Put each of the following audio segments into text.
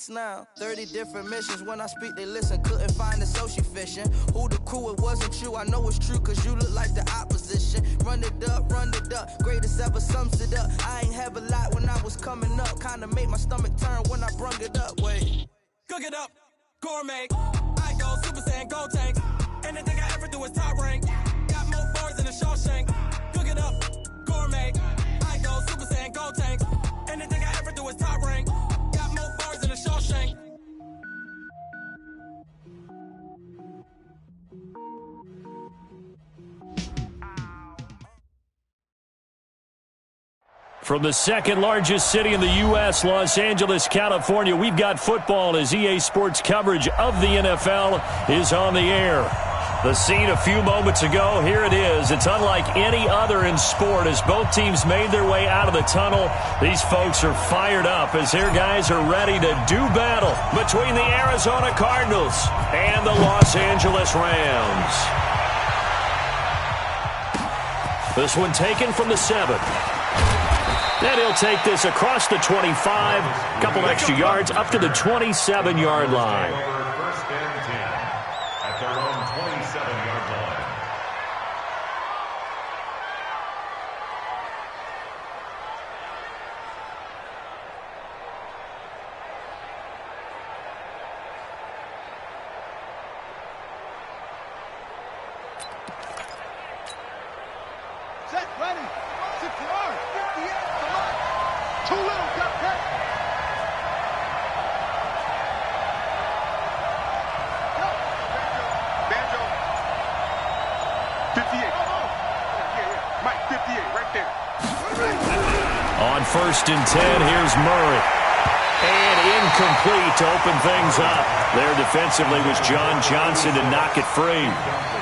beats now. 30 different missions. When I speak, they listen. Couldn't find the social fishing. Who the crew? It wasn't you. I know it's true, cause you look like the opposition. Run it up, run it up. Greatest ever sums it up. I ain't have a lot when I was coming up. Kinda made my stomach turn when I brung it up. Wait. Cook it up, gourmet. I go Super Saiyan, go tank. Anything I ever do is top rank. Got more bars than a Shawshank. Cook it up, gourmet. I go Super Saiyan, go tank. Anything I ever do is top rank. Got more bars than a Shawshank. From the second largest city in the U.S., Los Angeles, California, we've got football as EA Sports coverage of the NFL is on the air. The scene a few moments ago, here it is. It's unlike any other in sport as both teams made their way out of the tunnel. These folks are fired up as their guys are ready to do battle between the Arizona Cardinals and the Los Angeles Rams. This one taken from the 7. Then he'll take this across the 25, a couple extra yards up to the 27-yard line. First and 10 at their own 27-yard line. Set, ready, 6 yards, 58, come on. Too little, got hit. Banjo. 58. Yeah. Mike, 58, right there. On first and 10, here's Murray. And incomplete to open things up. There defensively was John Johnson to knock it free.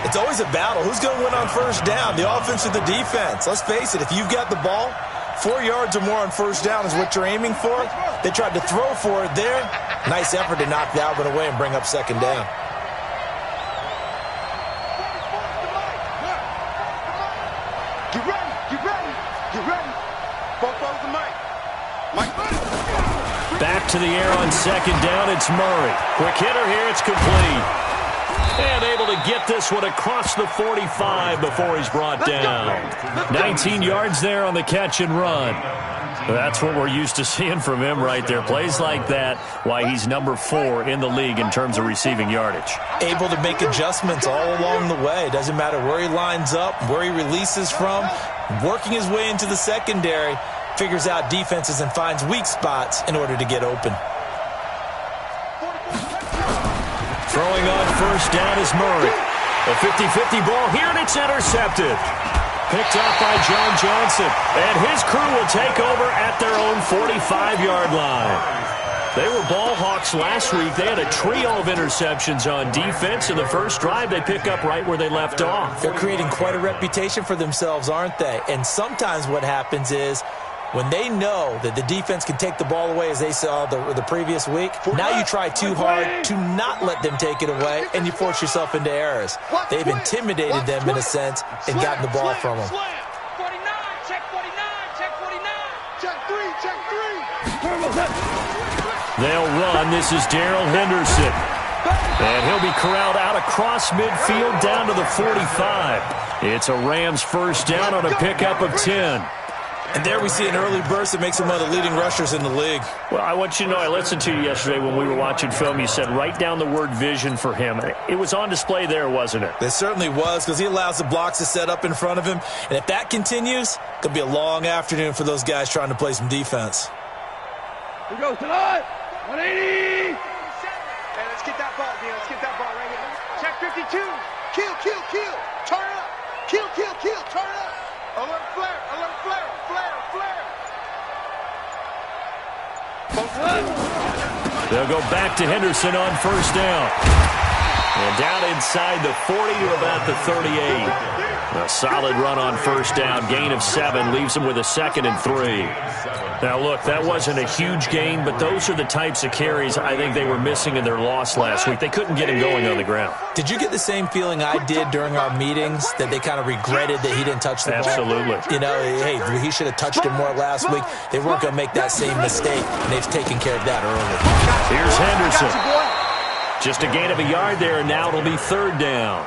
It's always a battle. Who's going to win on first down, the offense or the defense? Let's face it, if you've got the ball, 4 yards or more on first down is what you're aiming for. They tried to throw for it there. Nice effort to knock that one away and bring up second down. Get ready, get ready, get ready. Both of the mic. Mike. Back to the air on second down, it's Murray. Quick hitter here, it's complete. And able to get this one across the 45 before he's brought down. 19 yards there on the catch and run. That's what we're used to seeing from him right there. Plays like that, why he's number 4 in the league in terms of receiving yardage. Able to make adjustments all along the way. Doesn't matter where he lines up, where he releases from. Working his way into the secondary, figures out defenses and finds weak spots in order to get open. Throwing on first down is Murray. A 50-50 ball here, and it's intercepted. Picked off by John Johnson. And his crew will take over at their own 45-yard line. They were ball hawks last week. They had a trio of interceptions on defense. In the first drive, they pick up right where they left off. They're creating quite a reputation for themselves, aren't they? And sometimes what happens is, when they know that the defense can take the ball away, as they saw the previous week, now you try too hard to not let them take it away, and you force yourself into errors. They've intimidated them, in a sense, and gotten the ball from them. 49, check 49, check 49. Check 3, check 3. They'll run. This is Darrell Henderson. And he'll be corralled out across midfield down to the 45. It's a Rams first down on a pickup of 10. And there we see an early burst that makes him one of the leading rushers in the league. Well, I want you to know, I listened to you yesterday when we were watching film. You said write down the word vision for him. It was on display there, wasn't it? It certainly was, because he allows the blocks to set up in front of him. And if that continues, it could be a long afternoon for those guys trying to play some defense. Here goes tonight. 180. Hey, let's get that ball, Dean. Let's get that ball right here. Check 52. Kill, kill, kill. Turn it up. Kill, kill, kill. Turn it up. Alert flare, alert flare, flare, flare. They'll go back to Henderson on first down. And down inside the 40 to about the 38. A solid run on first down. Gain of 7 leaves them with a 2nd and 3. Now, look, that wasn't a huge gain, but those are the types of carries I think they were missing in their loss last week. They couldn't get him going on the ground. Did you get the same feeling I did during our meetings, that they kind of regretted that he didn't touch the ball? Absolutely. You know, hey, he should have touched him more last week. They weren't going to make that same mistake, and they've taken care of that early. Here's Henderson. Just a gain of a yard there, and now it'll be 3rd down.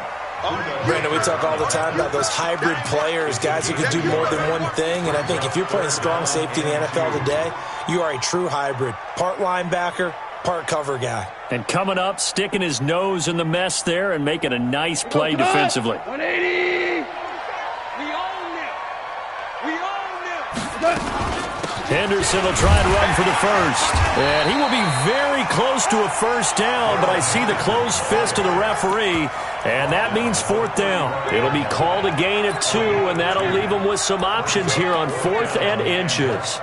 Brandon, we talk all the time about those hybrid players, guys who can do more than one thing, and I think if you're playing strong safety in the NFL today, you are a true hybrid. Part linebacker, part cover guy. And coming up, sticking his nose in the mess there and making a nice play defensively. 180. We own it. We own it. Henderson will try and run for the first. And he will be very close to a first down, but I see the closed fist of the referee, and that means 4th down. It'll be called a gain of 2, and that'll leave them with some options here on 4th and inches.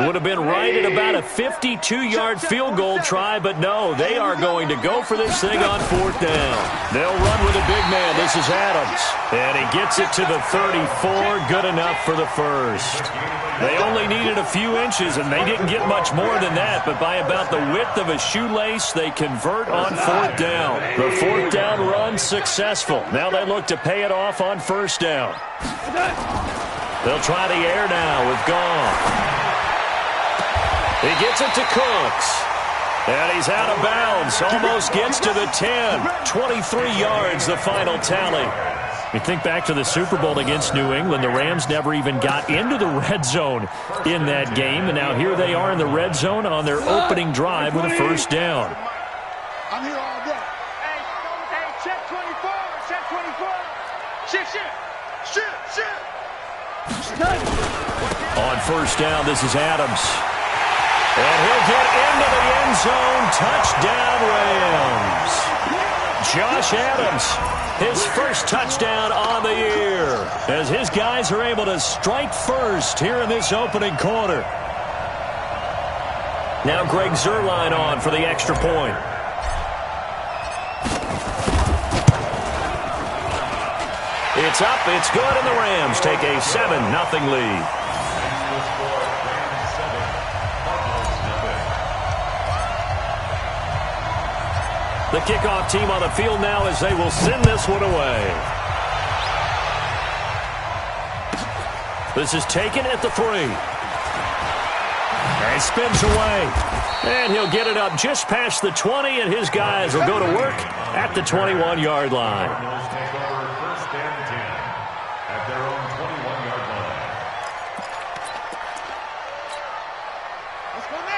Would have been right at about a 52-yard field goal try, but no, they are going to go for this thing on 4th down. They'll run with a big man. This is Adams. And he gets it to the 34. Good enough for the first. They only needed a few inches, and they didn't get much more than that, but by about the width of a shoelace, they convert on 4th down. The 4th down run successful. Now they look to pay it off on 1st down. They'll try the air now with Gone. He gets it to Cooks. And he's out of bounds. Almost gets to the 10. 23 yards, the final tally. You think back to the Super Bowl against New England. The Rams never even got into the red zone in that game. And now here they are in the red zone on their opening drive with a first down. I'm here all day. Hey, check 24. Check 24. Shit. On first down, this is Adams. And he'll get into the end zone. Touchdown, Rams. Josh Adams, his first touchdown on the year, as his guys are able to strike first here in this opening quarter. Now Greg Zuerlein on for the extra point. It's up, it's good, and the Rams take a 7-0 lead. The kickoff team on the field now as they will send this one away. This is taken at the 3. And spins away. And he'll get it up just past the 20, and his guys will go to work at the 21-yard line. Cardinals take over 1st and 10 at their own 21-yard line.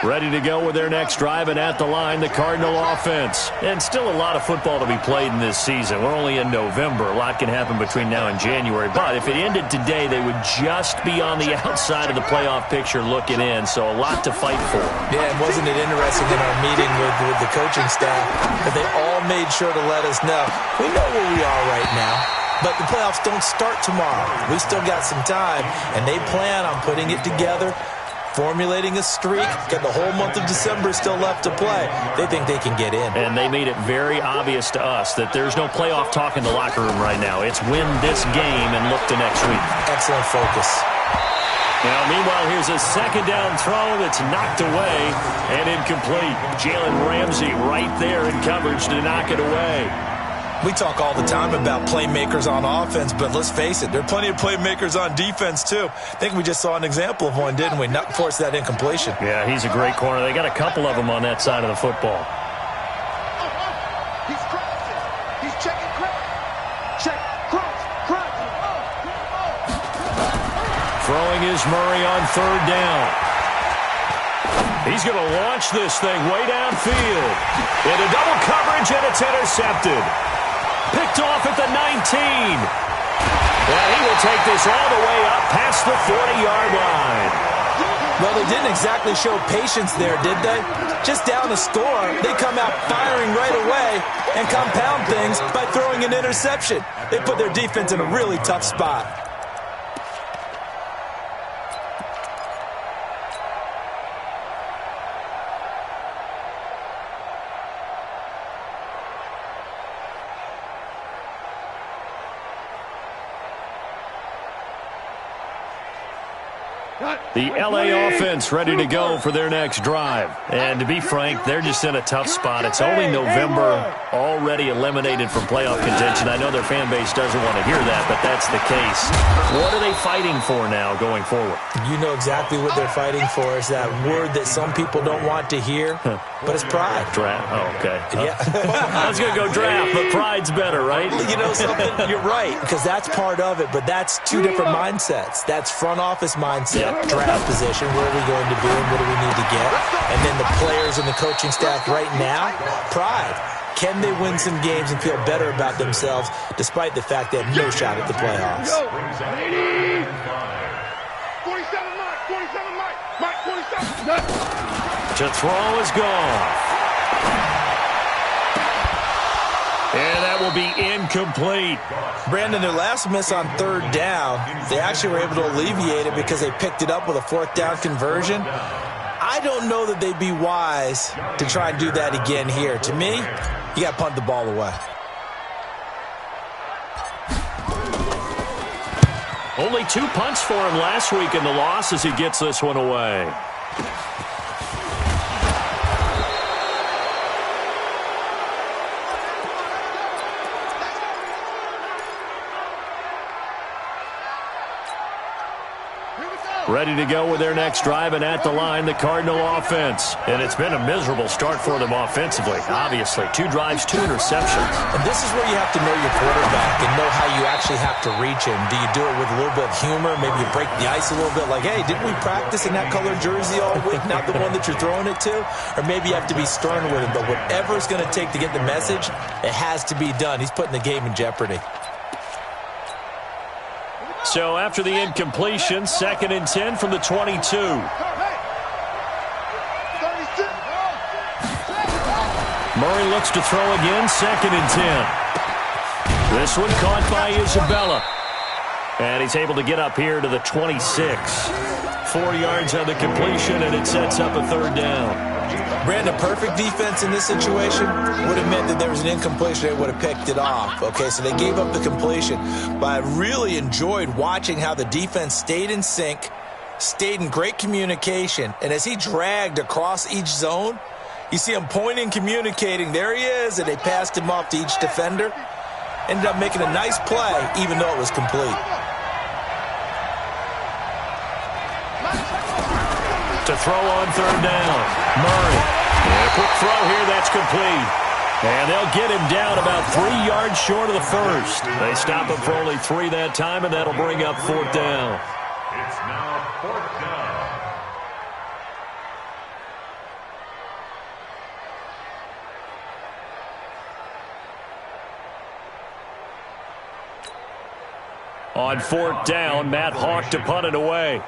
Ready to go with their next drive, and at the line, the Cardinal offense. And still a lot of football to be played in this season. We're only in November. A lot can happen between now and January. But if it ended today, they would just be on the outside of the playoff picture looking in. So a lot to fight for. Yeah, and wasn't it interesting in our meeting with the coaching staff that they all made sure to let us know, we know where we are right now, but the playoffs don't start tomorrow. We still got some time, and they plan on putting it together, formulating a streak. Got the whole month of December still left to play. They think they can get in. And they made it very obvious to us that there's no playoff talk in the locker room right now. It's win this game and look to next week. Excellent focus. Now, meanwhile, here's a 2nd down throw that's knocked away and incomplete. Jalen Ramsey right there in coverage to knock it away. We talk all the time about playmakers on offense, but let's face it, there are plenty of playmakers on defense, too. I think we just saw an example of one, didn't we? Not force that incompletion. Yeah, he's a great corner. They got a couple of them on that side of the football. He's crossing. He's checking cross. Check, cross. Throwing is Murray on 3rd down. He's going to launch this thing way downfield. Into double coverage, and it's intercepted. Picked off at the 19. And he will take this all the way up past the 40-yard line. Well, they didn't exactly show patience there, did they? Just down a score, they come out firing right away and compound things by throwing an interception. They put their defense in a really tough spot. The LA offense ready to go for their next drive. And to be frank, they're just in a tough spot. It's only November, already eliminated from playoff contention. I know their fan base doesn't want to hear that, but that's the case. What are they fighting for now going forward? You know exactly what they're fighting for. Is that word that some people don't want to hear, but it's pride. Draft. Oh, okay. Yeah. I was going to go draft, but pride's better, right? You know something? You're right, because that's part of it, but that's two different mindsets. That's front office mindset, draft position, where are we going to be and what do we need to get? And then the players and the coaching staff right now, pride. Can they win some games and feel better about themselves despite the fact they have no shot at the playoffs? 47 Mike, 47. To throw is gone. And that will be incomplete. Brandon, their last miss on third down, they actually were able to alleviate it because they picked it up with a fourth down conversion. I don't know that they'd be wise to try and do that again here. To me, you got to punt the ball away. Only 2 punts for him last week in the loss as he gets this one away. Ready to go with their next drive, and at the line, the Cardinal offense. And it's been a miserable start for them offensively, obviously. 2 drives, 2 interceptions. And this is where you have to know your quarterback and know how you actually have to reach him. Do you do it with a little bit of humor? Maybe you break the ice a little bit, like, hey, didn't we practice in that colored jersey all week, not the one that you're throwing it to? Or maybe you have to be stern with him. But whatever it's going to take to get the message, it has to be done. He's putting the game in jeopardy. So after the incompletion, 2nd and 10 from the 22. Murray looks to throw again, 2nd and 10. This one caught by Isabella. And he's able to get up here to the 26. 4 yards on the completion, and it sets up a 3rd down. Brandon, perfect defense in this situation would have meant that there was an incompletion. They would have picked it off. Okay, so they gave up the completion. But I really enjoyed watching how the defense stayed in sync, stayed in great communication. And as he dragged across each zone, you see him pointing, communicating. There he is, and they passed him off to each defender. Ended up making a nice play, even though it was complete. To throw on 3rd down. Murray. And a quick throw here, that's complete. And they'll get him down about 3 yards short of the first. They stop him for only 3 that time, and that'll bring up 4th down. It's now 4th down. On 4th down, Matt Hawk to punt it away.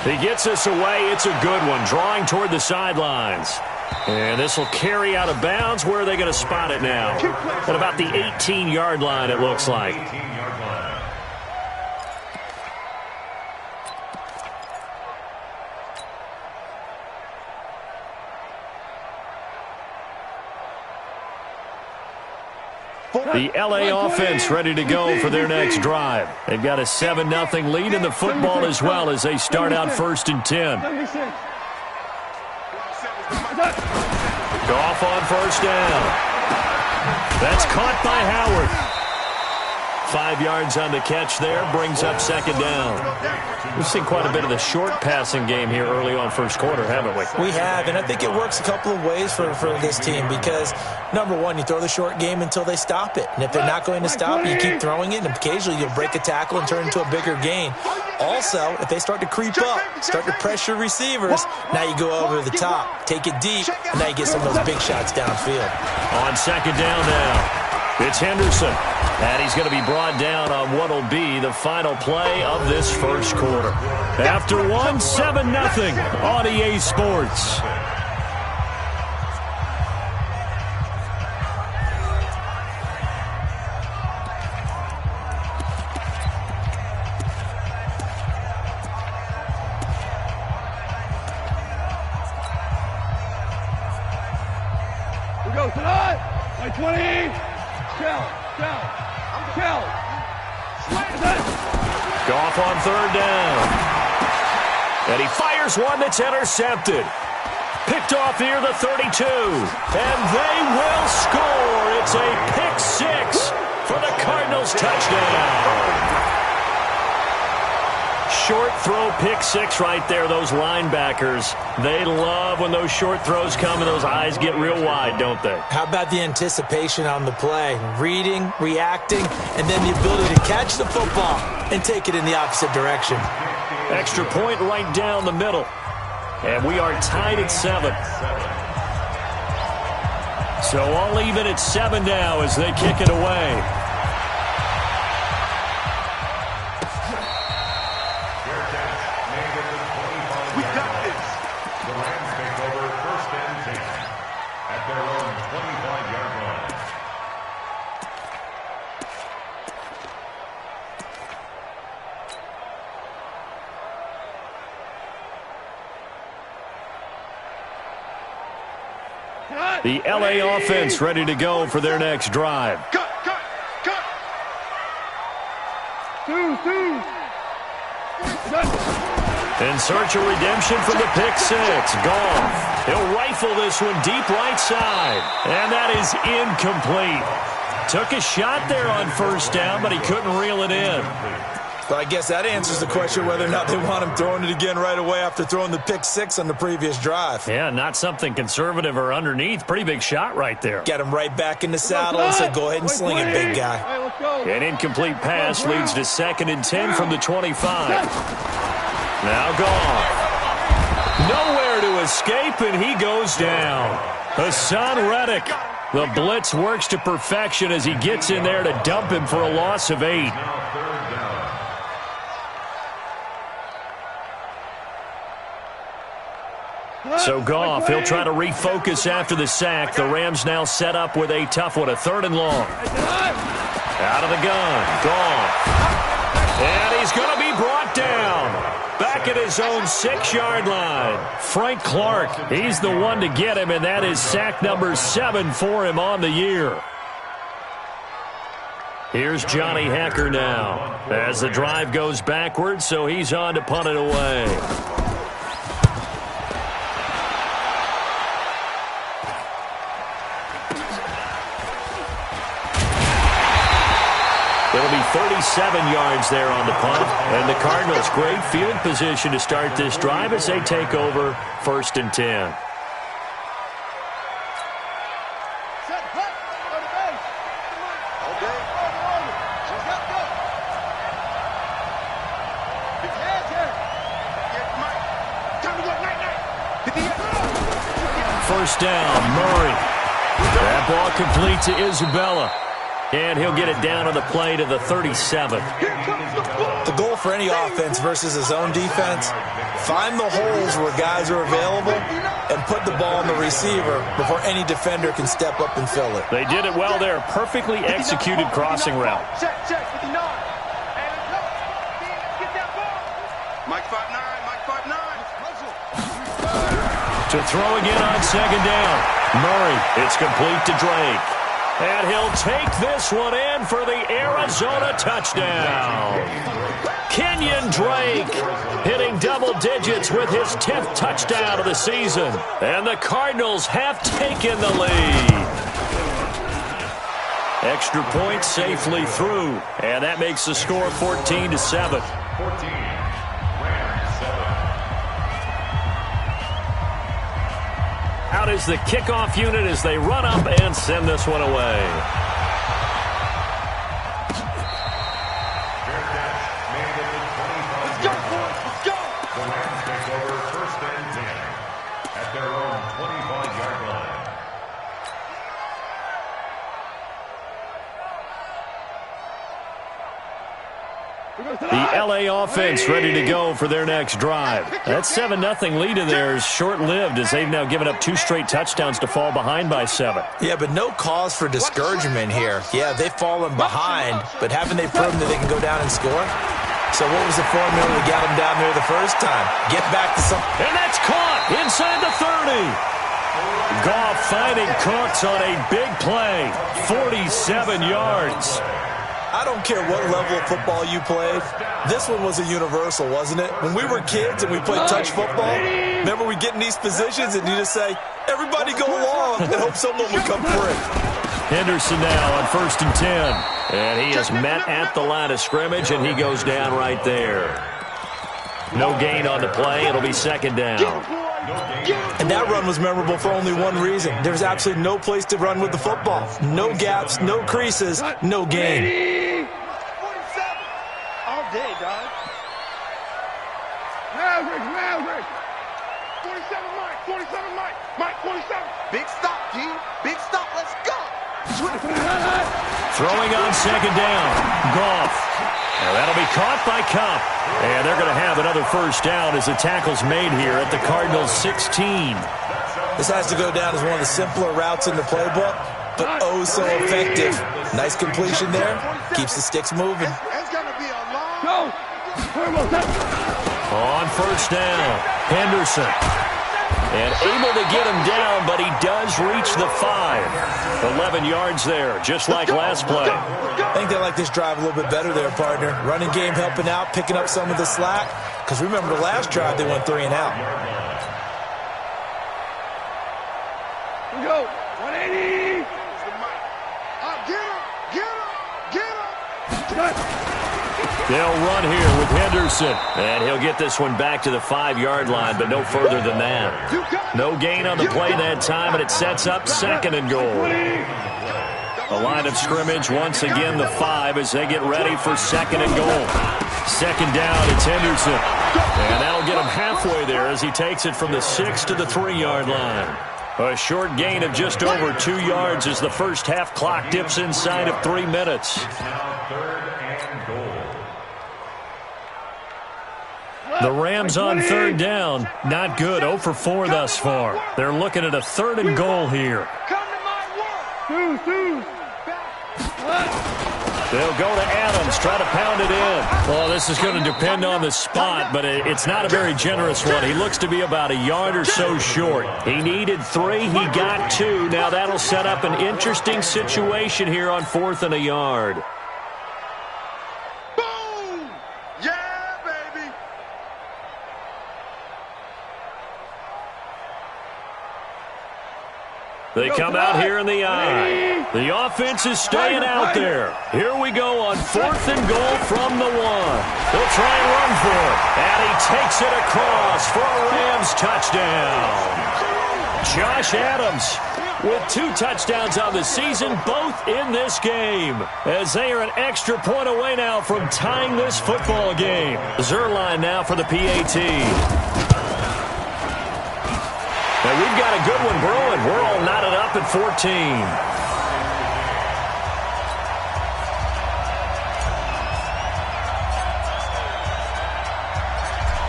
He gets us away. It's a good one, drawing toward the sidelines. And this will carry out of bounds. Where are they going to spot it now? At about the 18-yard line, it looks like. 18-yard line. The LA offense ready to go for their next drive. They've got a 7-0 lead in the football as well as they start out 1st and 10. Goff on 1st down. That's caught by Howard. 5 yards on the catch there. Brings up second down. We've seen quite a bit of the short passing game here early on first quarter, haven't we? We have, and I think it works a couple of ways for this team because, number one, you throw the short game until they stop it. And if they're not going to stop it, you keep throwing it, and occasionally you'll break a tackle and turn it into a bigger gain. Also, if they start to creep up, start to pressure receivers, now you go over the top, take it deep, and now you get some of those big shots downfield. On second down now, it's Henderson. And he's going to be brought down on what will be the final play of this first quarter. After 1, 7-0 on EA Sports. We go tonight. Like 20. Shell. Goff on third down. And he fires one that's intercepted. Picked off near the 32. And they will score. It's a pick six for the Cardinals touchdown. Short throw pick six right there. Those linebackers, they love when those short throws come and those eyes get real wide, don't they? How about the anticipation on the play? Reading, reacting, and then the ability to catch the football and take it in the opposite direction. Extra point right down the middle. And we are tied at 7. So all even at 7 now as they kick it away. The LA offense ready to go for their next drive. Cut. Two. In search of redemption from the pick six. Goff. He'll rifle this one deep right side. And that is incomplete. Took a shot there on first down, but he couldn't reel it in. But I guess that answers the question whether or not they want him throwing it again right away after throwing the pick six on the previous drive. Yeah, not something conservative or underneath. Pretty big shot right there. Get him right back in the saddle and say, go ahead and sling it, big guy. An incomplete pass leads to 2nd and 10 from the 25. Now Goff. Nowhere to escape, and he goes down. Hassan Reddick. The blitz works to perfection as he gets in there to dump him for a loss of 8. So Goff, he'll try to refocus after the sack. The Rams now set up with a tough one, a 3rd and long. Out of the gun, Goff. And he's going to be brought down. Back at his own 6-yard line. Frank Clark, he's the one to get him, and that is sack number 7 for him on the year. Here's Johnny Hacker now. As the drive goes backwards, so he's on to punt it away. It'll be 37 yards there on the punt. And the Cardinals, great field position to start this drive as they take over 1st and 10. First down, Murray. That ball complete to Isabella. And he'll get it down on the play to the 37. The goal for any offense versus his own defense, find the holes where guys are available and put the ball on the receiver before any defender can step up and fill it. They did it well there. Perfectly executed crossing route. Check, 59. Mike 5'9", Mike 5'9". To throw again on 2nd down. Murray, it's complete to Drake. And he'll take this one in for the Arizona touchdown. Kenyon Drake hitting double digits with his 10th touchdown of the season. And the Cardinals have taken the lead. Extra point safely through. And that makes the score 14-7. 14. Out is the kickoff unit as they run up and send this one away. Let's go, boys. Let's go. The Rams take over first and 10 at their own 25-yard line. The L.A. offense ready to go for their next drive. That 7-0 lead of theirs short-lived as they've now given up 2 straight touchdowns to fall behind by 7. Yeah, but no cause for discouragement here. Yeah, they've fallen behind, but haven't they proven that they can go down and score? So what was the formula that got them down there the first time? Get back to some... And that's caught inside the 30. Goff finding Cooks on a big play. 47 yards. I don't care what level of football you played. This one was a universal, wasn't it? When we were kids and we played touch football, remember we get in these positions and you just say, everybody go along and hope someone will come free. Henderson now on 1st and 10. And he is met at the line of scrimmage, and he goes down right there. No gain on the play. It'll be 2nd down. And that run was memorable for only one reason. There's absolutely no place to run with the football. No gaps, no creases, no gain. 47. All day, dog. Maverick. 47, Mike. 47, Mike. Mike, 47. Big stop, G. Big stop. Let's go. Throwing on 2nd down. Goff. And that'll be caught by Kupp. And they're going to have another 1st down as the tackle's made here at the Cardinals 16. This has to go down as one of the simpler routes in the playbook, but oh so effective. Nice completion there. Keeps the sticks moving. It's going to be a long... On 1st down, Henderson. And able to get him down, but he does reach the 5. 11 yards there, just like last play. I think they like this drive a little bit better there, partner. Running game helping out, picking up some of the slack. Because remember the last drive, they went 3 and out. Here we go. 180. Get him. They'll run here with Henderson. And he'll get this one back to the 5-yard line, but no further than that. No gain on the play that time, and it sets up 2nd and goal. The line of scrimmage, once again, the 5 as they get ready for 2nd and goal. 2nd down, it's Henderson. And that'll get him halfway there as he takes it from the 6 to the 3-yard line. A short gain of just over 2 yards as the first half clock dips inside of 3 minutes. Now 3rd and goal. The Rams on 3rd down. Not good. 0 for 4 thus far. They're looking at a 3rd and goal here. Come to my work. They'll go to Adams, try to pound it in. Well, this is going to depend on the spot, but it's not a very generous one. He looks to be about a yard or so short. He needed 3. He got 2. Now that'll set up an interesting situation here on 4th and a yard. Boom! Yeah, baby. They come out here in the eye. The offense is staying out there. Here we go on 4th and goal from the 1. They'll try and run for it. And he takes it across for a Rams touchdown. Josh Adams with 2 touchdowns on the season, both in this game, as they are an extra point away now from tying this football game. Zerline now for the PAT. Now we've got a good one brewing. We're all knotted up at 14.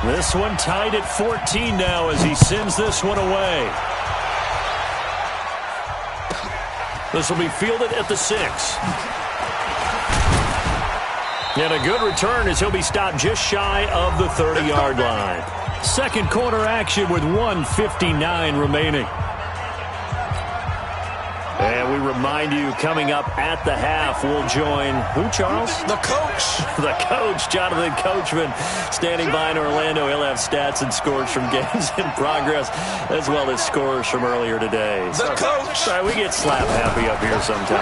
This one tied at 14 now as he sends this one away. This will be fielded at the 6. And a good return as he'll be stopped just shy of the 30-yard line. Second quarter action with 1:59 remaining. And we remind you, coming up at the half, we'll join who, Charles? The coach. The coach, Jonathan Coachman, standing by in Orlando. He'll have stats and scores from games in progress, as well as scores from earlier today. The coach. Sorry, we get slap happy up here sometimes.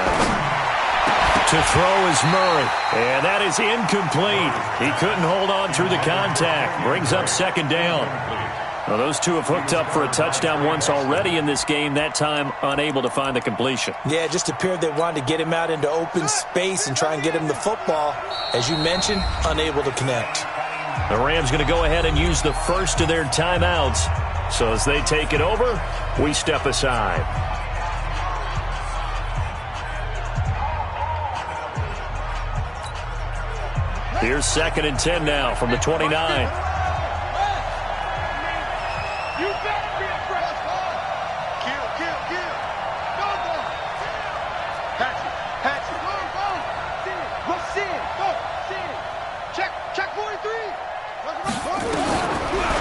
To throw is Murray. And that is incomplete. He couldn't hold on through the contact. Brings up second down. Well, those two have hooked up for a touchdown once already in this game, that time unable to find the completion. Yeah, it just appeared they wanted to get him out into open space and try and get him the football. As you mentioned, unable to connect. The Rams going to go ahead and use the first of their timeouts. So as they take it over, we step aside. Here's 2nd and 10 now from the 29.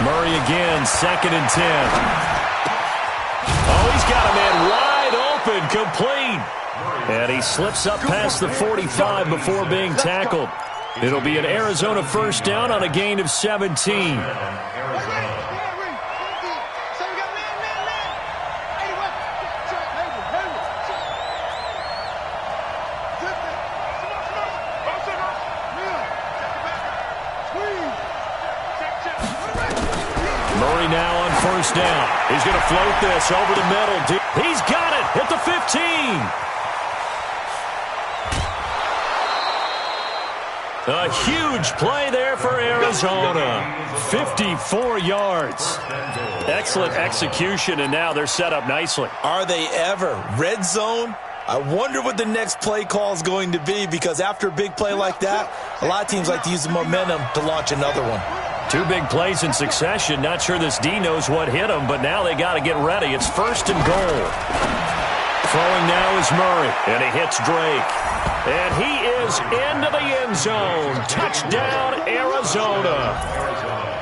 Murray again, 2nd and 10. Oh, he's got a man wide open, complete. And he slips up past the 45 before being tackled. It'll be an Arizona first down on a gain of 17. Murray now on first down. He's going to float this over the middle. He's got it at the 15. A huge play there for Arizona. 54 yards. Excellent execution, and now they're set up nicely. Are they ever? Red zone? I wonder what the next play call is going to be, because after a big play like that, a lot of teams like to use the momentum to launch another one. Two big plays in succession. Not sure this D knows what hit him, but now they got to get ready. It's 1st and goal. Throwing now is Murray, and he hits Drake. And he is into the end zone. Touchdown, Arizona.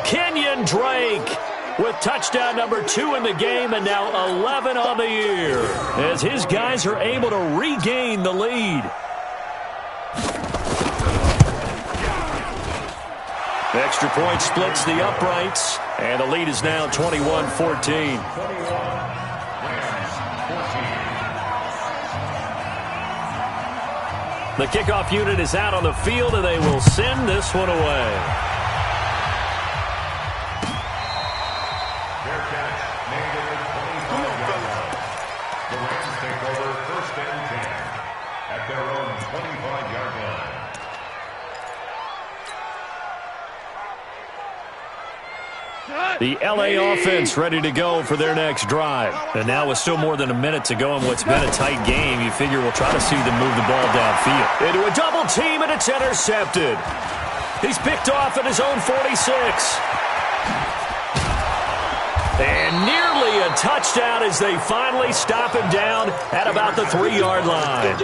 Kenyon Drake with touchdown number 2 in the game, and now 11 on the year, as his guys are able to regain the lead. Extra point splits the uprights, and the lead is now 21-14. The kickoff unit is out on the field, and they will send this one away. Fair catch, negative 25-yard line. The Rams take over 1st and 10 at their own 25-yard line. The L.A. offense ready to go for their next drive. And now with still more than a minute to go in what's been a tight game, you figure we'll try to see them move the ball downfield. Into a double team, and it's intercepted. He's picked off at his own 46. And nearly a touchdown as they finally stop him down at about the 3-yard line.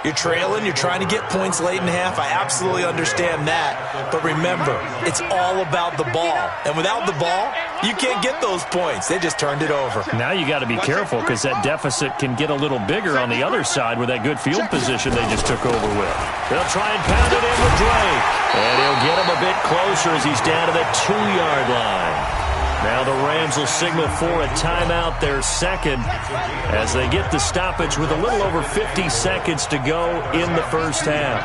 You're trailing, you're trying to get points late in half. I absolutely understand that. But remember, it's all about the ball. And without the ball, you can't get those points. They just turned it over. Now you got to be careful, because that deficit can get a little bigger on the other side with that good field position they just took over with. They'll try and pound it in with Drake. And he'll get him a bit closer as he's down to the 2-yard line. Now the Rams will signal for a timeout, their second, as they get the stoppage with a little over 50 seconds to go in the first half.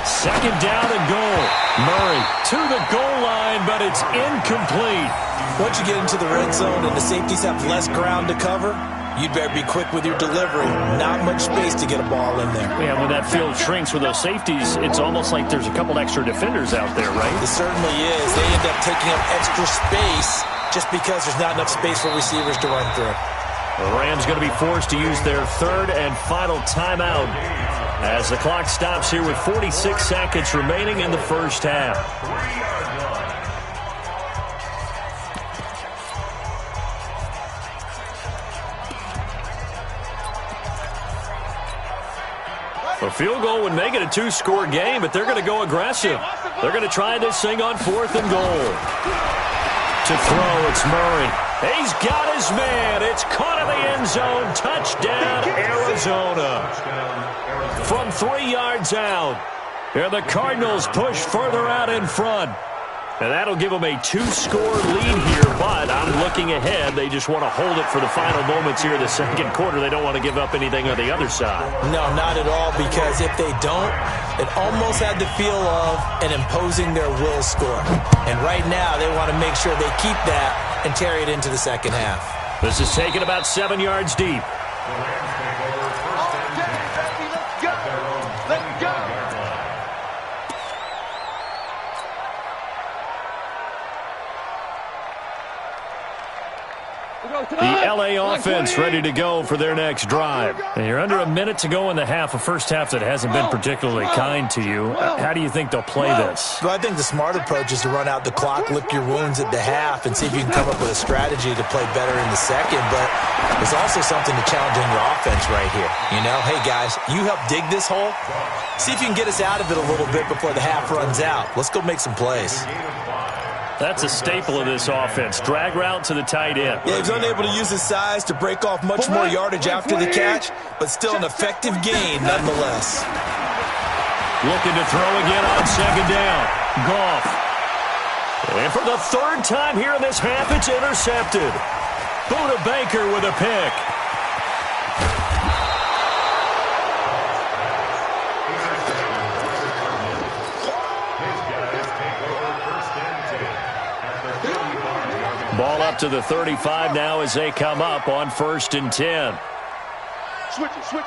Second down and goal. Murray to the goal line, but it's incomplete. Once you get into the red zone and the safeties have less ground to cover, you'd better be quick with your delivery. Not much space to get a ball in there. Yeah, when that field shrinks with those safeties, it's almost like there's a couple extra defenders out there, right? It certainly is. They end up taking up extra space just because there's not enough space for receivers to run through. The Rams going to be forced to use their 3rd and final timeout as the clock stops here with 46 seconds remaining in the first half. A field goal would make it a 2-score game, but they're going to go aggressive. They're going to try this thing on 4th and goal. To throw, it's Murray. He's got his man. It's caught in the end zone. Touchdown, Arizona. From 3 yards out. Here the Cardinals push further out in front. And that'll give them a 2-score lead here, but I'm looking ahead. They just want to hold it for the final moments here in the second quarter. They don't want to give up anything on the other side. No, not at all, because if they don't, it almost had the feel of an imposing their will score. And right now, they want to make sure they keep that and carry it into the second half. This is taken about 7 yards deep. The L.A. offense ready to go for their next drive. And you're under a minute to go in the half, a first half that hasn't been particularly kind to you. How do you think they'll play this? Well, I think the smart approach is to run out the clock, lick your wounds at the half, and see if you can come up with a strategy to play better in the second. But there's also something to challenge in your offense right here. You know, hey, guys, you help dig this hole. See if you can get us out of it a little bit before the half runs out. Let's go make some plays. That's a staple of this offense. Drag route to the tight end. Yeah, he's unable to use his size to break off much more yardage after the catch, but still an effective gain nonetheless. Looking to throw again on second down. Goff. And for the third time here in this half, it's intercepted. Buda Baker with a pick. Ball up to the 35 now as they come up on 1st and 10. Switch it. 6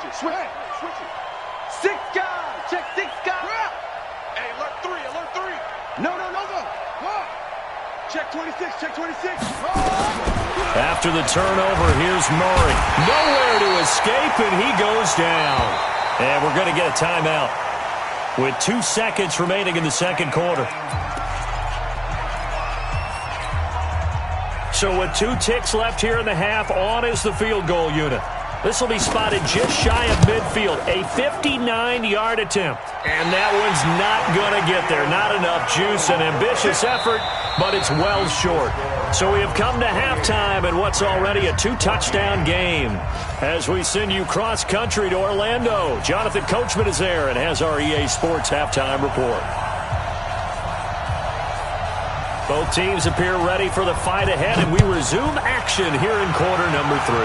guys. Check 6 guys. Hey, alert 3. No. Check 26. After the turnover, here's Murray. Nowhere to escape, and he goes down. And we're going to get a timeout with 2 seconds remaining in the second quarter. So with 2 ticks left here in the half, on is the field goal unit. This will be spotted just shy of midfield, a 59-yard attempt. And that one's not going to get there. Not enough juice, an ambitious effort, but it's well short. So we have come to halftime in what's already a 2-touchdown game. As we send you cross-country to Orlando, Jonathan Coachman is there and has our EA Sports halftime report. Both teams appear ready for the fight ahead, and we resume action here in quarter number 3.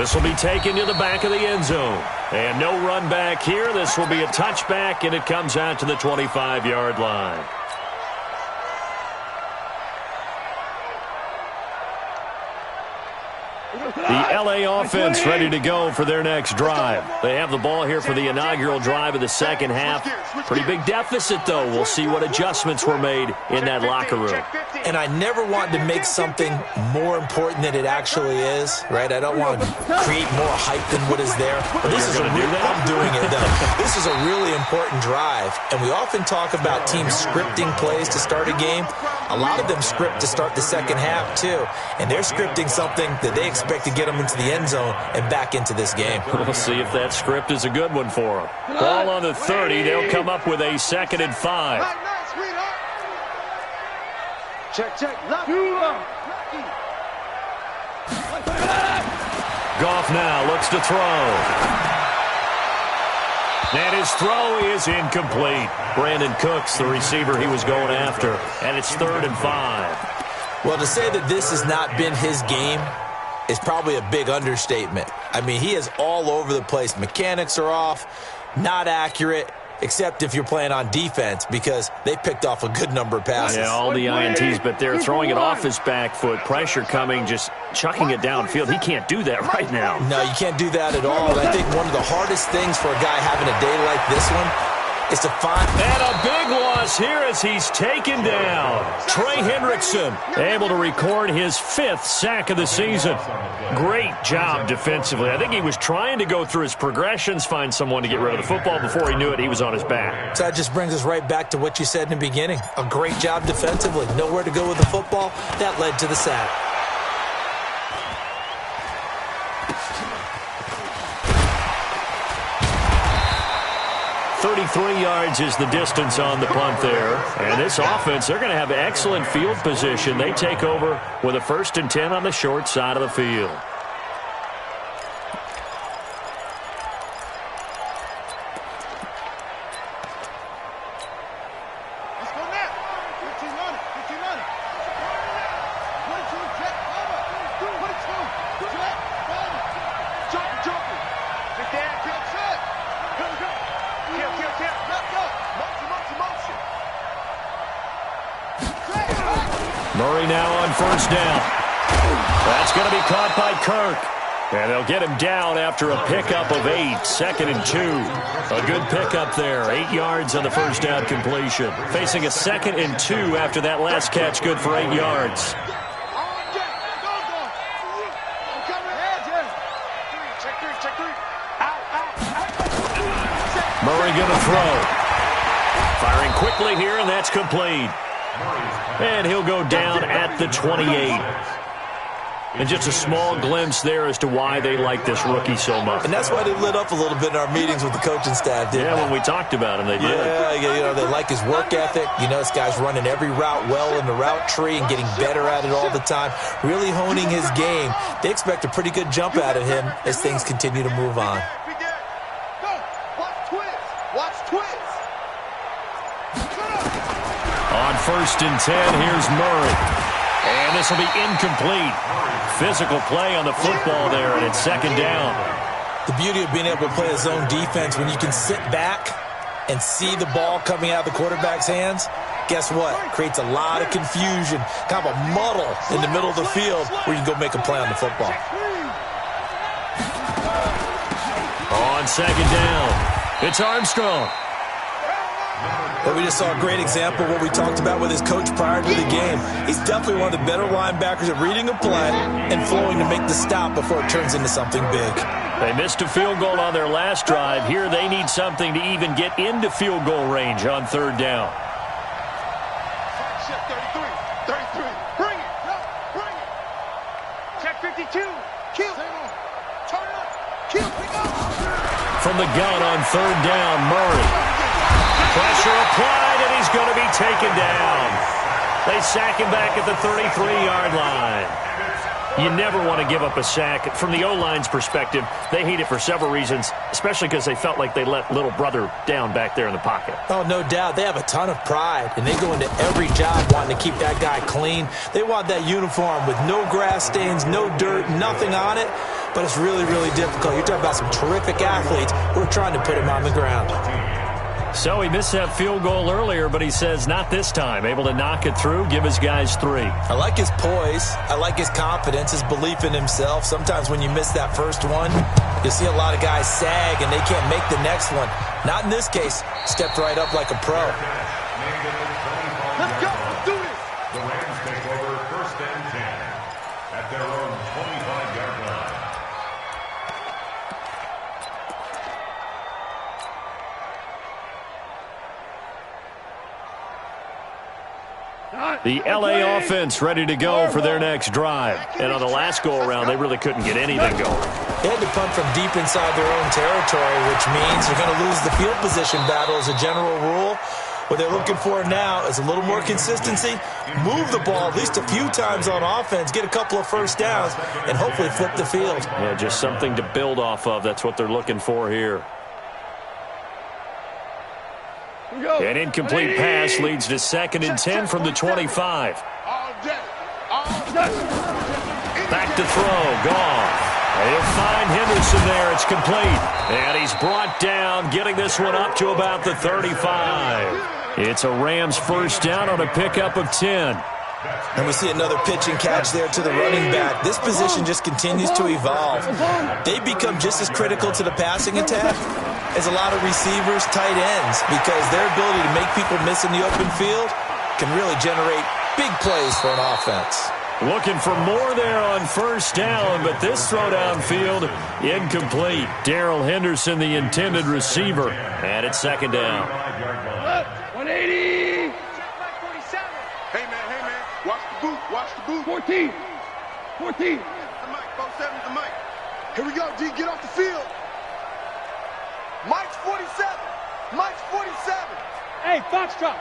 This will be taken to the back of the end zone. And no run back here. This will be a touchback, and it comes out to the 25-yard line. The L.A. offense ready to go for their next drive. They have the ball here for the inaugural drive of the second half. Pretty big deficit, though. We'll see what adjustments were made in that locker room. And I never want to make something more important than it actually is, right? I don't want to create more hype than what is there. But this is I'm doing it, though. This is a really important drive. And we often talk about teams scripting plays to start a game. A lot of them script to start the second half, too. And they're scripting something that they expect to get them into the end zone and back into this game. We'll see if that script is a good one for them. Ball on the 30. They'll come up with a 2nd and 5. Check. Goff now looks to throw. And his throw is incomplete. Brandon Cooks, the receiver he was going after. And it's 3rd and 5. Well, to say that this has not been his game is probably a big understatement. I mean, he is all over the place. Mechanics are off, not accurate, except if you're playing on defense, because they picked off a good number of passes. Yeah, all the INTs, but they're throwing it off his back foot. Pressure coming, just chucking it downfield. He can't do that right now. No, you can't do that at all. I think one of the hardest things for a guy having a day like this one is to find... And a big loss here as he's taken down. Trey Hendrickson able to record his 5th sack of the season. Great job defensively. I think he was trying to go through his progressions, find someone to get rid of the football. Before he knew it, he was on his back. So that just brings us right back to what you said in the beginning. A great job defensively. Nowhere to go with the football. That led to the sack. 33 yards is the distance on the punt there. And this offense, they're going to have excellent field position. They take over with a 1st and 10 on the short side of the field. Murray now on first down. That's going to be caught by Kirk. And they'll get him down after a pickup of 8, 2nd and 2. A good pickup there, 8 yards on the first down completion. Facing a 2nd and 2 after that last catch, good for 8 yards. Murray going to throw. Firing quickly here, and that's complete. And he'll go down at the 28. And just a small glimpse there as to why they like this rookie so much. And that's why they lit up a little bit in our meetings with the coaching staff, didn't they? When we talked about him, they did. Yeah, they like his work ethic. This guy's running every route well in the route tree and getting better at it all the time, really honing his game. They expect a pretty good jump out of him as things continue to move on. On 1st and 10, here's Murray. And this will be incomplete. Physical play on the football there, and it's 2nd down. The beauty of being able to play a zone defense, when you can sit back and see the ball coming out of the quarterback's hands, guess what? Creates a lot of confusion, kind of a muddle in the middle of the field where you can go make a play on the football. On 2nd down, it's Armstrong. But we just saw a great example of what we talked about with his coach prior to the game. He's definitely one of the better linebackers at reading a play and flowing to make the stop before it turns into something big. They missed a field goal on their last drive. Here they need something to even get into field goal range on 3rd down. Bring it. Check 52. Kill. Turn it up. Kill. Pick up. From the gun on 3rd down, Murray. Pressure applied, and he's going to be taken down. They sack him back at the 33-yard line. You never want to give up a sack. From the O-line's perspective, they hate it for several reasons, especially because they felt like they let little brother down back there in the pocket. Oh, no doubt. They have a ton of pride, and they go into every job wanting to keep that guy clean. They want that uniform with no grass stains, no dirt, nothing on it. But it's really, really difficult. You're talking about some terrific athletes. We're trying to put him on the ground. So he missed that field goal earlier, but he says not this time. Able to knock it through, give his guys 3. I like his poise. I like his confidence, his belief in himself. Sometimes when you miss that first one, you see a lot of guys sag and they can't make the next one. Not in this case. Stepped right up like a pro. Let's go. Let's do this. The Rams take over 1st and 10 at their own 25-yard line. The L.A. offense ready to go for their next drive. And on the last go-around, they really couldn't get anything going. They had to punt from deep inside their own territory, which means they're going to lose the field position battle as a general rule. What they're looking for now is a little more consistency, move the ball at least a few times on offense, get a couple of first downs, and hopefully flip the field. Yeah, just something to build off of. That's what they're looking for here. An incomplete pass leads to 2nd and 10 from the 25. Back to throw, Goff. He'll find Henderson there. It's complete. And he's brought down, getting this one up to about the 35. It's a Rams first down on a pickup of 10. And we see another pitch and catch there to the running back. This position just continues to evolve. They become just as critical to the passing attack as a lot of receivers, tight ends, because their ability to make people miss in the open field can really generate big plays for an offense. Looking for more there on first down, but this throw downfield incomplete. Darrell Henderson, the intended receiver, and it's 2nd down. 180. Hey, man. Watch the boot. 14. The mic, 47's the mic. Here we go, D. Get off the field. Mike's 47. Hey, Foxtrot.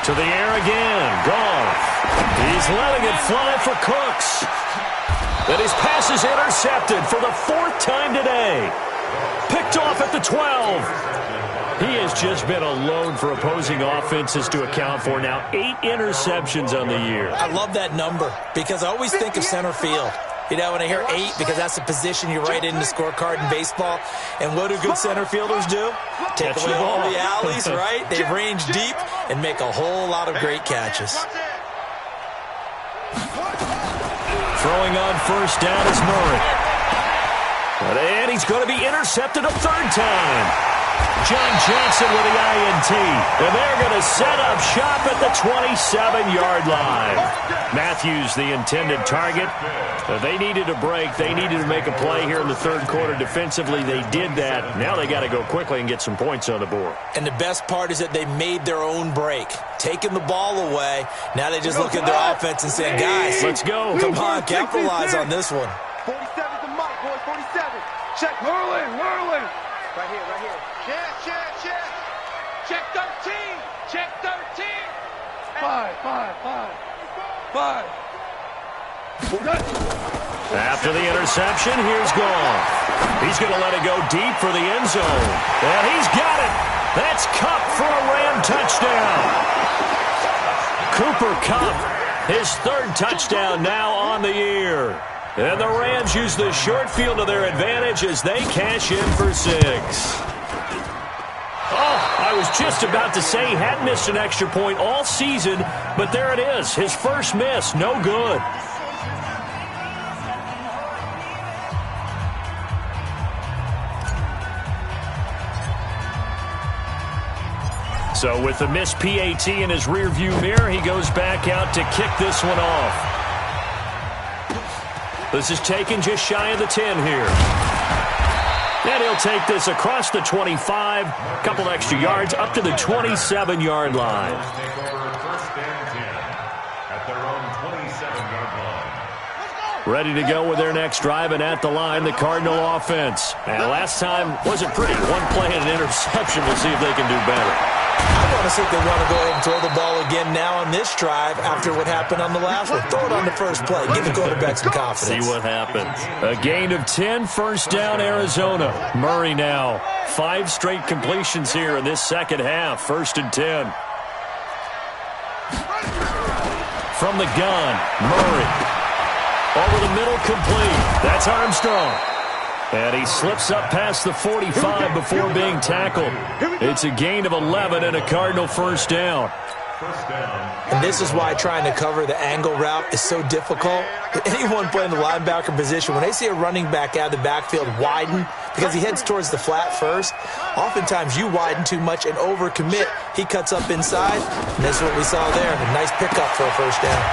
To the air again. Goff. He's letting it fly for Cooks. And his pass is intercepted for the 4th time today. Picked off at the 12. He has just been a load for opposing offenses to account for now. 8 interceptions on the year. I love that number because I always think of center field. You know, when I hear 8, because that's the position you write in the scorecard in baseball. And what do good center fielders do? Take away all the alleys, right? They range deep and make a whole lot of great catches. Throwing on first down is Murray. And he's going to be intercepted a third time. John Johnson with the INT. And they're going to set up shop at the 27-yard line. Matthews, the intended target. They needed a break. They needed to make a play here in the third quarter. Defensively, they did that. Now they got to go quickly and get some points on the board. And the best part is that they made their own break. Taking the ball away. Now they just look at their offense and say, guys, let's go. Come on, capitalize on this one. 47's the mic, boys. 47. Check. Whirling. Right here. Check 13. Check 13. 5. After the interception, here's Goff. He's going to let it go deep for the end zone. And he's got it. That's Kupp for a Ram touchdown. Cooper Kupp, his third touchdown now on the year. And the Rams use the short field to their advantage as they cash in for 6. Oh, I was just about to say he hadn't missed an extra point all season, but there it is. His first miss, no good. So with the missed PAT in his rearview mirror, he goes back out to kick this one off. This is taken just shy of the 10 here. And he'll take this across the 25, a couple extra yards, up to the 27-yard line. Take over first and 10 at their own 27-yard line. Ready to go with their next drive, and at the line, the Cardinal offense. And last time wasn't pretty. One play and an interception. We'll see if they can do better. I want to see if they want to go ahead and throw the ball again now on this drive after what happened on the last one. Throw it on the first play. Give the quarterback some confidence. See what happens. A gain of 10, first down, Arizona. Murray now. 5 straight completions here in this second half. First and 10. From the gun, Murray. Over the middle, complete. That's Armstrong. And he slips up past the 45 before being tackled. It's a gain of 11 and a Cardinal first down. And this is why trying to cover the angle route is so difficult. Anyone playing the linebacker position, when they see a running back out of the backfield widen because he heads towards the flat first, oftentimes you widen too much and overcommit. He cuts up inside, and that's what we saw there. A nice pickup for a first down.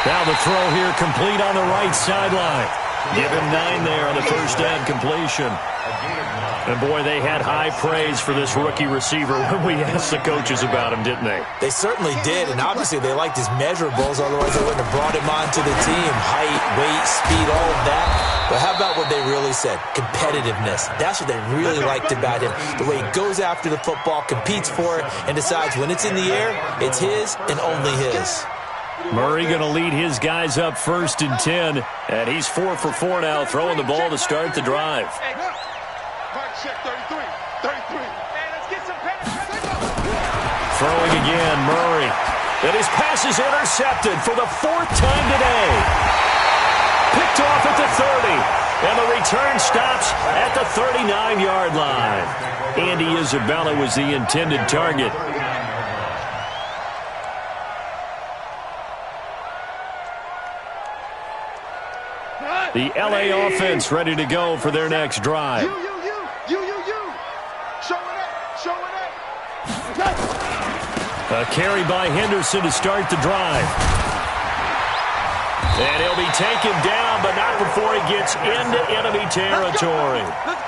Now the throw here complete on the right sideline. Give him 9 there on the first down completion. And, boy, they had high praise for this rookie receiver when we asked the coaches about him, didn't they? They certainly did, and obviously they liked his measurables, otherwise they wouldn't have brought him onto the team. Height, weight, speed, all of that. But how about what they really said? Competitiveness. That's what they really liked about him. The way he goes after the football, competes for it, and decides when it's in the air, it's his and only his. Murray going to lead his guys up first and 10, and he's 4 for 4 now, throwing the ball to start the drive. Throwing again, Murray. And his pass is intercepted for the 4th time today. Picked off at the 30, and the return stops at the 39-yard line. Andy Isabella was the intended target. The L.A. offense ready to go for their next drive. You. Showing it. A carry by Henderson to start the drive. And he'll be taken down, but not before he gets into enemy territory.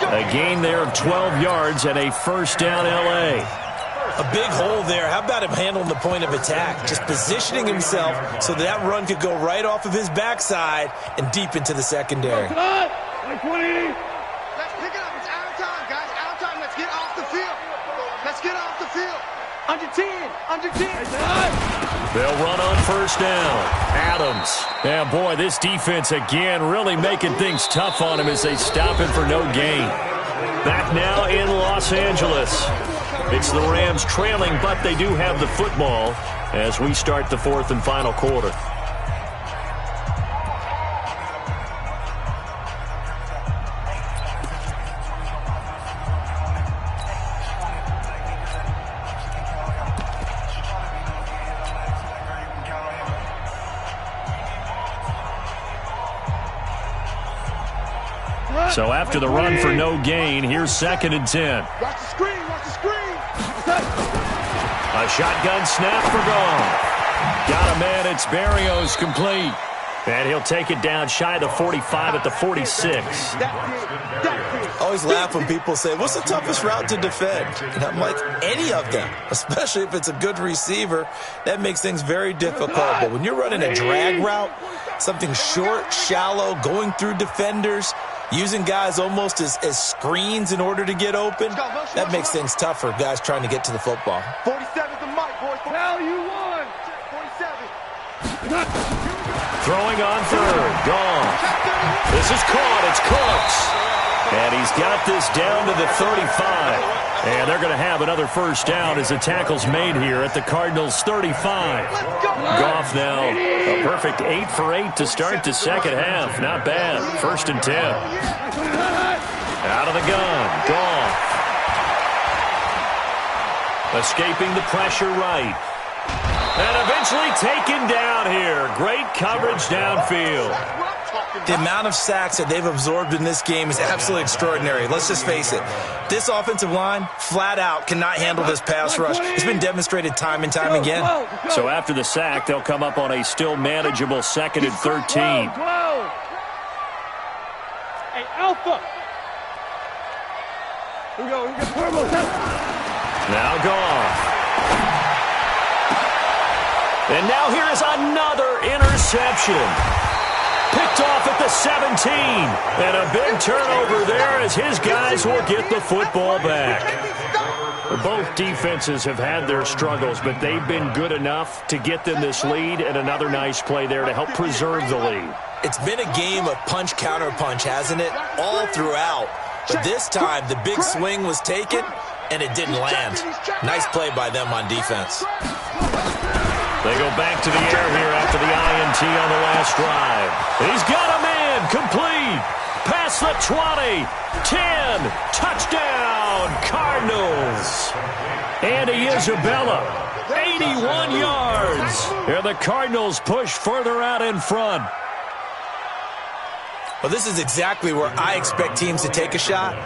A gain there of 12 yards and a first down L.A. A big hole there. How about him handling the point of attack? Just positioning himself so that run could go right off of his backside and deep into the secondary. Let's pick it up. It's out of time, guys. Out of time. Let's get off the field. Under 10. They'll run on first down. Adams. Yeah, boy, this defense again really making things tough on him as they stop him for no gain. Back now in Los Angeles. It's the Rams trailing, but they do have the football as we start the 4th and final quarter. So after the run for no gain, here's 2nd and 10. Watch the screen, watch the screen. A shotgun snap for Goff. Got a man, it's Berrios, complete. And he'll take it down shy of the 45 at the 46. I always laugh when people say, what's the toughest route to defend? And I'm like, any of them, especially if it's a good receiver. That makes things very difficult. But when you're running a drag route, something short, shallow, going through defenders, using guys almost as screens in order to get open, that makes things tough for guys trying to get to the football. 47's the mic, boys. Hell, you won. 47. Throwing on 3rd. Gone. This is caught. It's Cooks. And he's got this down to the 35. And they're going to have another first down as the tackle's made here at the Cardinals' 35. Goff now a perfect 8 for 8 to start the second half. Not bad. 1st and 10. Out of the gun. Goff. Escaping the pressure right. And eventually taken down here. Great coverage downfield. The amount of sacks that they've absorbed in this game is absolutely extraordinary. Let's just face it. This offensive line, flat out, cannot handle this pass rush. It's been demonstrated time and time again. So after the sack, they'll come up on a still manageable 2nd and 13. Hey, Alpha. Here we go. We get Turbo. Now Goff. And now here is another interception. Picked off at the 17. And a big turnover there as his guys will get the football back. Both defenses have had their struggles, but they've been good enough to get them this lead, and another nice play there to help preserve the lead. It's been a game of punch-counter-punch, hasn't it? All throughout. But this time, the big swing was taken, and it didn't land. Nice play by them on defense. They go back to the air here after the INT on the last drive. He's got a man, complete. Past the 20, 10, touchdown, Cardinals. Andy Isabella, 81 yards. And the Cardinals push further out in front. Well, this is exactly where I expect teams to take a shot.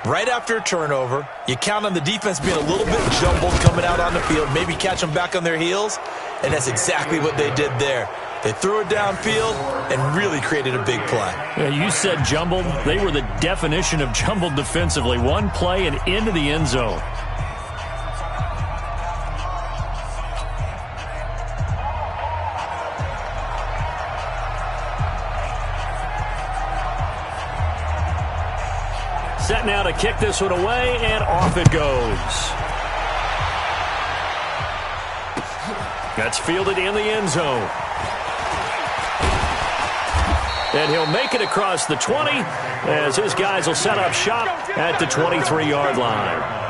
Right after a turnover, you count on the defense being a little bit jumbled coming out on the field, maybe catch them back on their heels, and that's exactly what they did there. They threw it downfield and really created a big play. Yeah, you said jumbled. They were the definition of jumbled defensively. One play and into the end zone. Set now to kick this one away, and off it goes. That's fielded in the end zone. And he'll make it across the 20 as his guys will set up shop at the 23-yard line.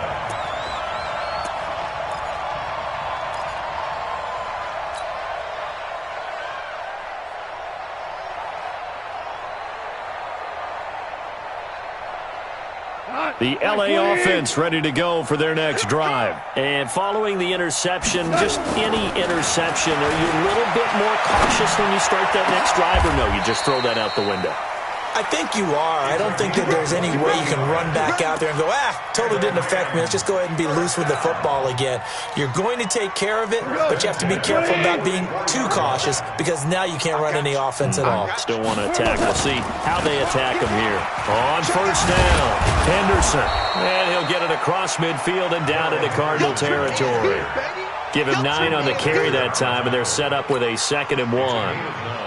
The LA offense ready to go for their next drive. And following the interception, just any interception, are you a little bit more cautious when you start that next drive, or no, you just throw that out the window? I think you are. I don't think that there's any way you can run back out there and go, totally didn't affect me. Let's just go ahead and be loose with the football again. You're going to take care of it, but you have to be careful about being too cautious because now you can't run any offense at all. Still want to attack. We'll see how they attack him here. On first down, Henderson. And he'll get it across midfield and down into Cardinal territory. Give him 9 on the carry that time, and they're set up with a 2nd and 1.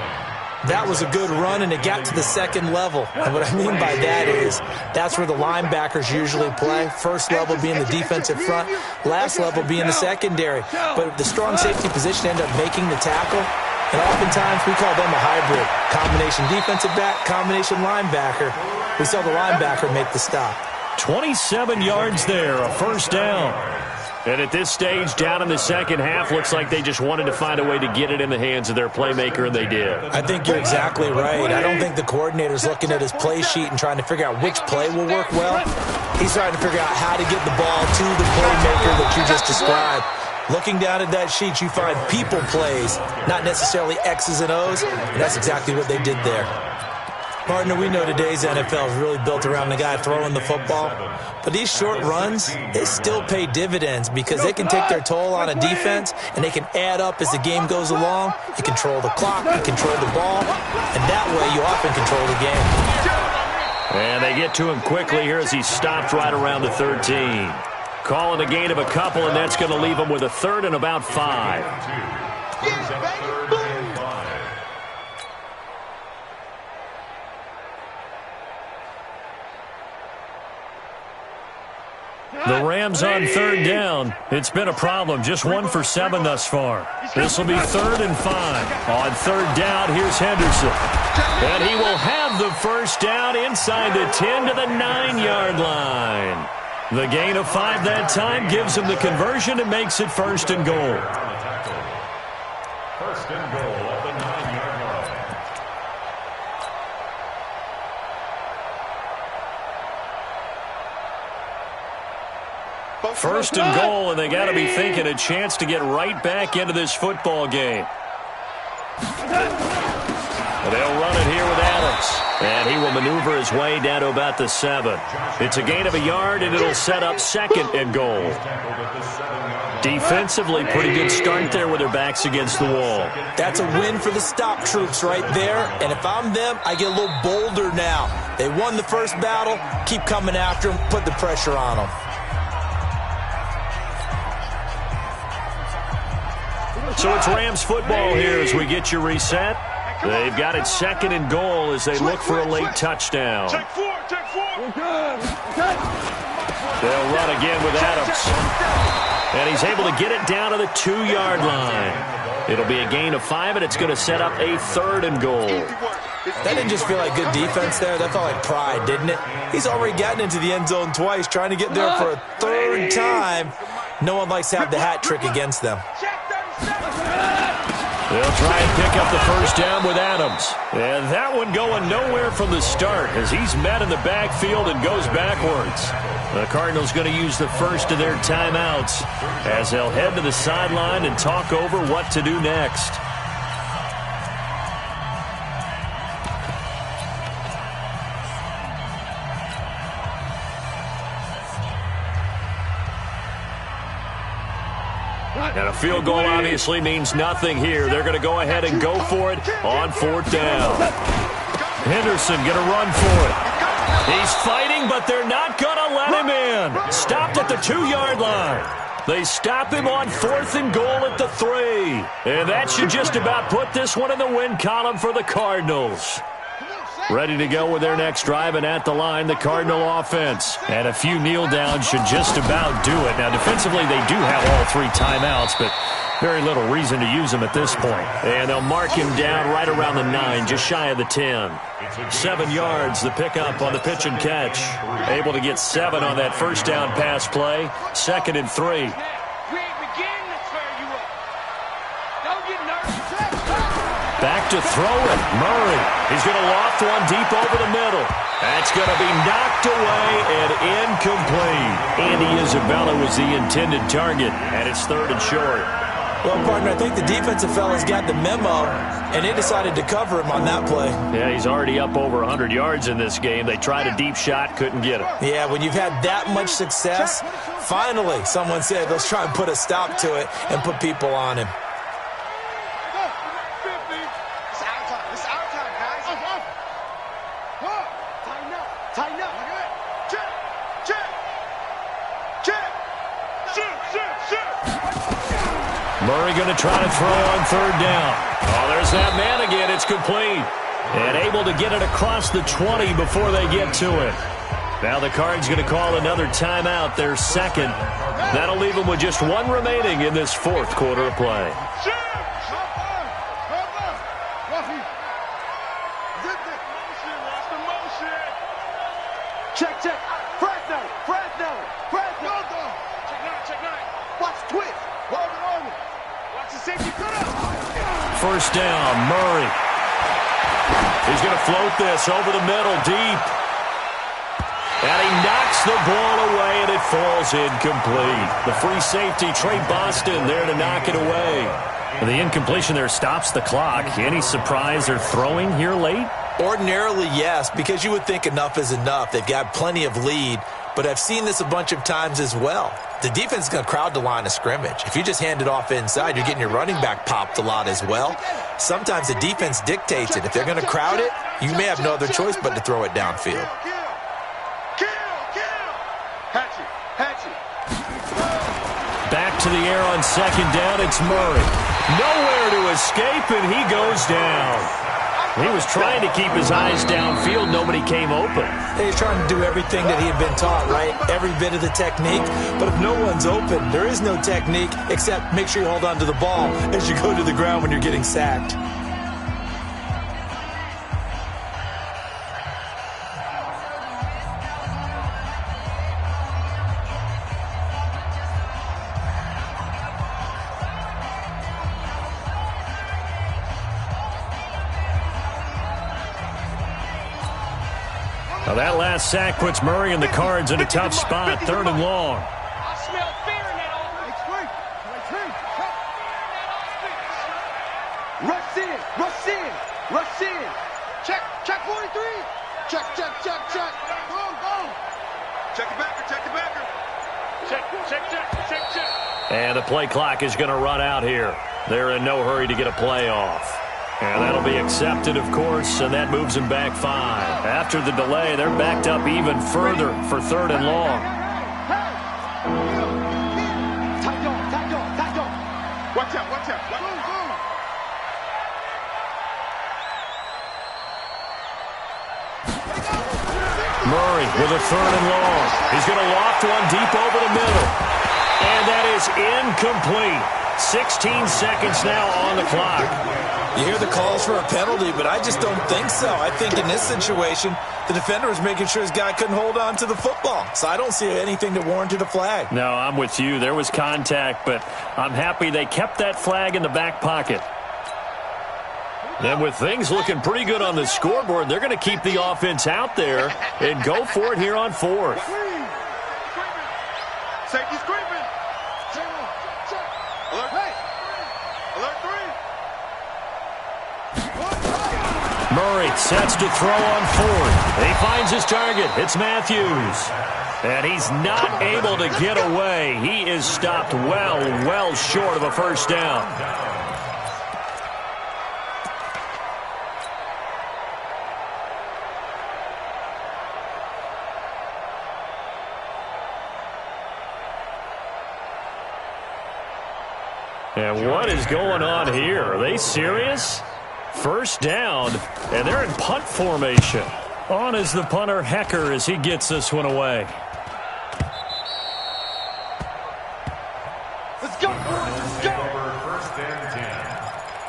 That was a good run, and it got to the second level. And what I mean by that is that's where the linebackers usually play. First level being the defensive front, last level being the secondary. But the strong safety position ended up making the tackle. And oftentimes we call them a hybrid. Combination defensive back, combination linebacker. We saw the linebacker make the stop. 27 yards there, a first down. And at this stage, down in the second half, looks like they just wanted to find a way to get it in the hands of their playmaker, and they did. I think you're exactly right. I don't think the coordinator's looking at his play sheet and trying to figure out which play will work well. He's trying to figure out how to get the ball to the playmaker that you just described. Looking down at that sheet, you find people plays, not necessarily X's and O's, and that's exactly what they did there. Partner, we know today's NFL is really built around the guy throwing the football. But these short runs, they still pay dividends because they can take their toll on a defense and they can add up as the game goes along. You control the clock, you control the ball, and that way you often control the game. And they get to him quickly here as he's stopped right around the 13. Calling a gain of a couple, and that's going to leave him with a third and about 5. The Rams on third down. It's been a problem. Just 1 for 7 thus far. This will be 3rd and 5. On third down, here's Henderson. And he will have the first down inside the 10 to the 9-yard line. The gain of 5 that time gives him the conversion and makes it 1st and goal. 1st and goal at the 9-yard line. First and goal, and they got to be thinking a chance to get right back into this football game. They'll run it here with Adams, and he will maneuver his way down to about the 7. It's a gain of a yard, and it'll set up 2nd and goal. Defensively, pretty good start there with their backs against the wall. That's a win for the stop troops right there, and if I'm them, I get a little bolder now. They won the first battle, keep coming after them, put the pressure on them. So it's Rams football here as we get you reset. They've got it 2nd and goal as they look for a late touchdown. Check 4. They'll run again with Adams. And he's able to get it down to the 2-yard line. It'll be a gain of 5, and it's going to set up a 3rd and goal. That didn't just feel like good defense there. That felt like pride, didn't it? He's already gotten into the end zone twice, trying to get there for a 3rd time. No one likes to have the hat trick against them. They'll try and pick up the first down with Adams. And that one going nowhere from the start as he's met in the backfield and goes backwards. The Cardinals going to use the first of their timeouts as they'll head to the sideline and talk over what to do next. And a field goal obviously means nothing here. They're going to go ahead and go for it on 4th down. Henderson going to run for it. He's fighting, but they're not going to let him in. Stopped at the 2-yard line. They stop him on 4th and goal at the 3. And that should just about put this one in the win column for the Cardinals. Ready to go with their next drive, and at the line, the Cardinal offense. And a few kneel downs should just about do it. Now, defensively, they do have all 3 timeouts, but very little reason to use them at this point. And they'll mark him down right around the 9, just shy of the 10. 7 yards, the pickup on the pitch and catch. Able to get 7 on that first down pass play. 2nd and 3. Back to throw it. Murray. He's going to loft one deep over the middle. That's going to be knocked away and incomplete. Andy Isabella was the intended target, and it's 3rd and short. Well, partner, I think the defensive fellas got the memo, and they decided to cover him on that play. Yeah, he's already up over 100 yards in this game. They tried a deep shot, couldn't get it. Yeah, when you've had that much success, finally someone said, let's try and put a stop to it and put people on him. Murray going to try to throw on 3rd down. Oh, there's that man again. It's complete. And able to get it across the 20 before they get to it. Now the Cards going to call another timeout, their 2nd. That'll leave them with just 1 remaining in this 4th quarter of play. Check. Fresno. Check 9. Watch twist. Watch the safety cut up. First down, Murray. He's going to float this over the middle, deep. And he knocks the ball away, and it falls incomplete. The free safety, Trey Boston, there to knock it away. And the incompletion there stops the clock. Any surprise they're throwing here late? Ordinarily, yes, because you would think enough is enough. They've got plenty of lead, but I've seen this a bunch of times as well. The defense is going to crowd the line of scrimmage. If you just hand it off inside, you're getting your running back popped a lot as well. Sometimes the defense dictates it. If they're going to crowd it, you may have no other choice but to throw it downfield. Back to the air on second down. It's Murray. Nowhere to escape, and he goes down. He was trying to keep his eyes downfield. Nobody came open. He's trying to do everything that he had been taught, right? Every bit of the technique. But if no one's open, there is no technique except make sure you hold on to the ball as you go to the ground when you're getting sacked. Now that last sack puts Murray and the Cards in a tough spot, 3rd and long. I smell fear now. Rush in, rush in, rush in. Check 43. Check. Go. Check the backer. Check. And the play clock is going to run out here. They're in no hurry to get a play off. And that'll be accepted, of course, and that moves them back 5. After the delay, they're backed up even further for 3rd and long. Tight dog. Watch out. Murray with a 3rd and long. He's going to loft one deep over the middle. And that is incomplete. 16 seconds now on the clock. You hear the calls for a penalty, but I just don't think so. I think in this situation, the defender was making sure his guy couldn't hold on to the football. So I don't see anything that warranted a flag. No, I'm with you. There was contact, but I'm happy they kept that flag in the back pocket. And with things looking pretty good on the scoreboard, they're going to keep the offense out there and go for it here on 4th. Safety screaming. Alert 3. Murray sets to throw on 4th. He finds his target. It's Matthews. And he's not able to get away. He is stopped well short of a first down. And what is going on here? Are they serious? First down, and they're in punt formation. On is the punter, Hecker, as he gets this one away. Let's go, boys. Let's go. Over 1st and 10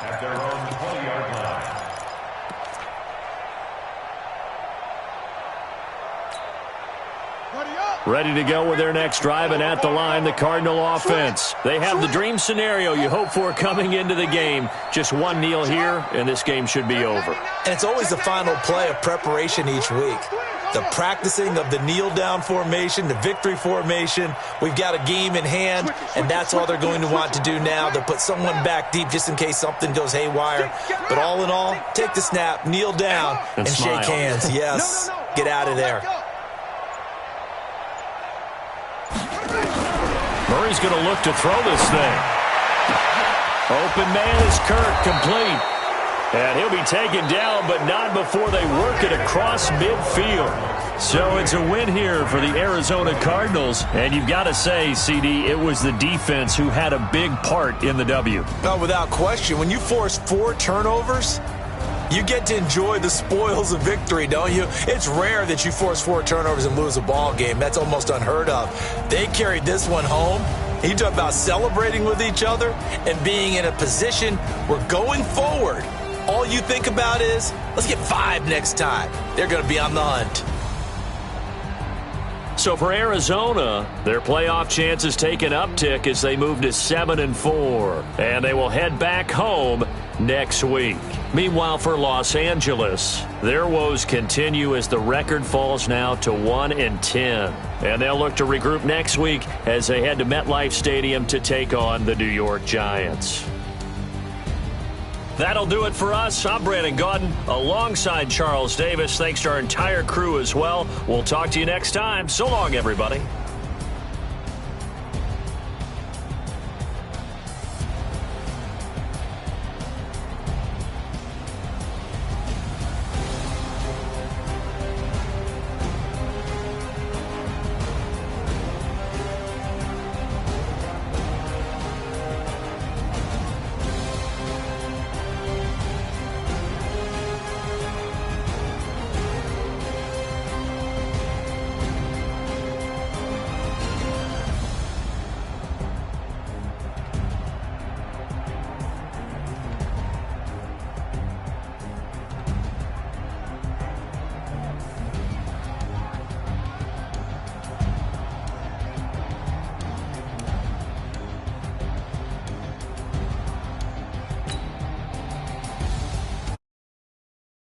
at their own 20-yard line. Ready to go with their next drive, and at the line, the Cardinal offense. They have the dream scenario you hope for coming into the game. Just one kneel here, and this game should be over. And it's always the final play of preparation each week. The practicing of the kneel-down formation, the victory formation. We've got a game in hand, and that's all they're going to want to do now. They'll put someone back deep just in case something goes haywire. But all in all, take the snap, kneel down, and shake hands. Yes, get out of there. Murray's going to look to throw this thing. Open man is Kirk, complete. And he'll be taken down, but not before they work it across midfield. So it's a win here for the Arizona Cardinals. And you've got to say, CD, it was the defense who had a big part in the W. No, without question. When you force 4 turnovers, you get to enjoy the spoils of victory, don't you? It's rare that you force 4 turnovers and lose a ball game. That's almost unheard of. They carried this one home. You talk about celebrating with each other and being in a position where going forward, all you think about is, let's get 5 next time. They're going to be on the hunt. So for Arizona, their playoff chances take an uptick as they move to 7-4. And they will head back home next week. Meanwhile, for Los Angeles, their woes continue as the record falls now to 1-10. And they'll look to regroup next week as they head to MetLife Stadium to take on the New York Giants. That'll do it for us. I'm Brandon Gaudin alongside Charles Davis. Thanks to our entire crew as well. We'll talk to you next time. So long, everybody.